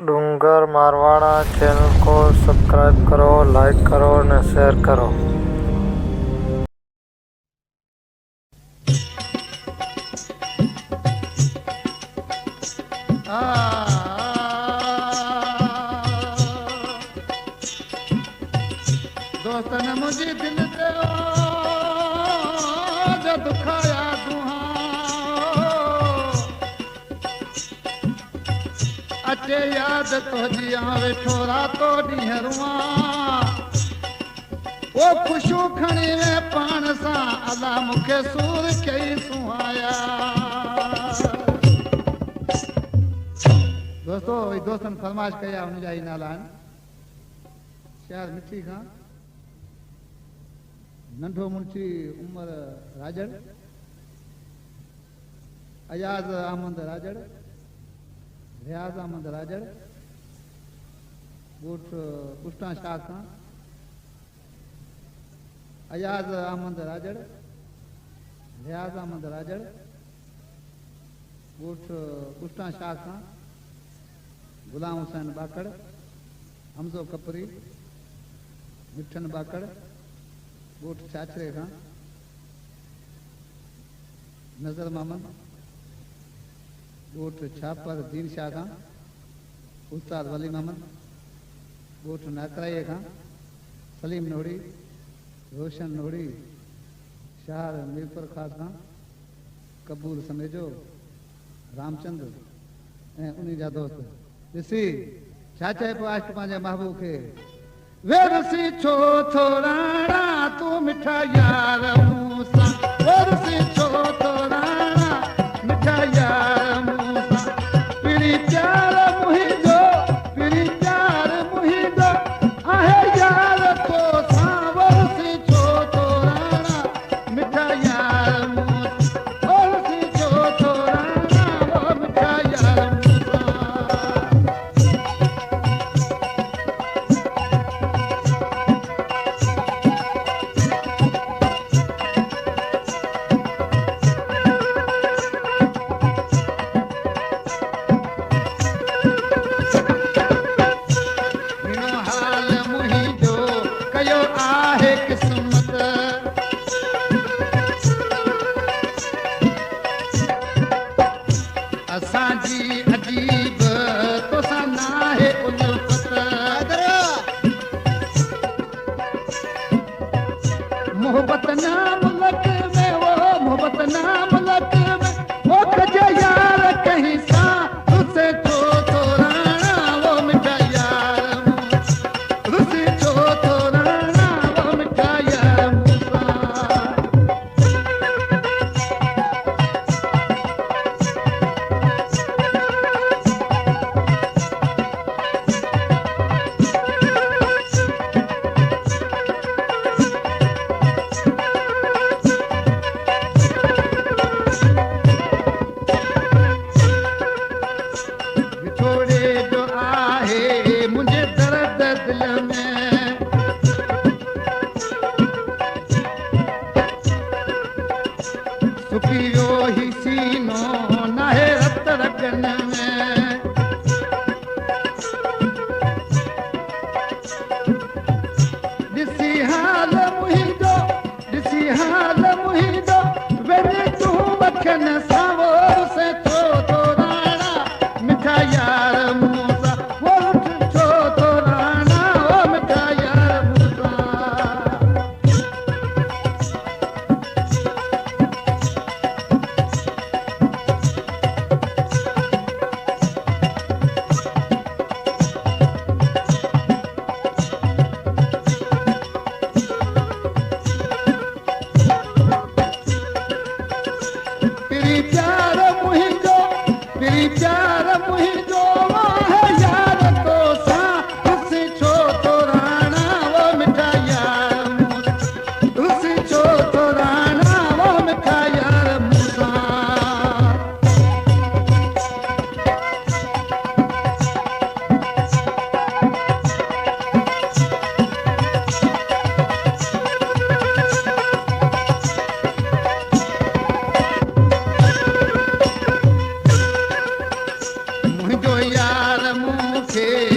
डूंगर मारवाड़ा channel को subscribe करो, like करो और शेयर करो। दोस्तन मुझे दिल ते जब दुखाया दुहा अचे याद तो जिया वेठो रातो ॾींहं रुआ ओ खुशू खणी वे पाण सां अला मूंखे सूर कई सुहाया। दोस्तन फरमाइश कया हुन जा ई नाला आहिनि शहर मिठी खां नंढो मुंशी उमर राजड़, अयाज अहमद राजड़, रियाज अहमद राजड़, ॻोठ पुष्टा शाह खां अयाज अहमद राजड़, रियाज अहमद राजड़, ॻोठ पुष्टा शाह खां गुलाम हुसैन बाकड़, हमज़ो कपरी, मिठन बाकड़, ॻोठ चाचरे खां नज़र मामन, ॻोठ छापर दीन शाह खां उस्ताद वली मामन, ॻोठ नाकराईअ खां सलीम नोड़ी, रोशन नोड़ी, शहर मीरपुर खास खां कबूल समेजो, रामचंद्र ऐं उन्हीं जा दोस्त। ॾिसी छा चए पियो आशिक़ पंहिंजे महबूब खे, वे ॾिसी छो थो राणा तूं मिठा यार मूंसां, वे ॾिसी छो थो राणा मिठा यार मूंसां, पिड़ी प्यार मुंहिंजो आहे यार तोसां, वे ॾिसी छो थो राणा मिठा यार मूंसां, वे ॾिसी छो थो राणा मिठा यार मूंसां। मोहब्बत नाम लग में वो मोहब्बत नाम लग में वो कजा यार कहीं सा रुसे छो तो राणा वो मिठा यार रुसे छो तो राणा वो मिठा यार खेल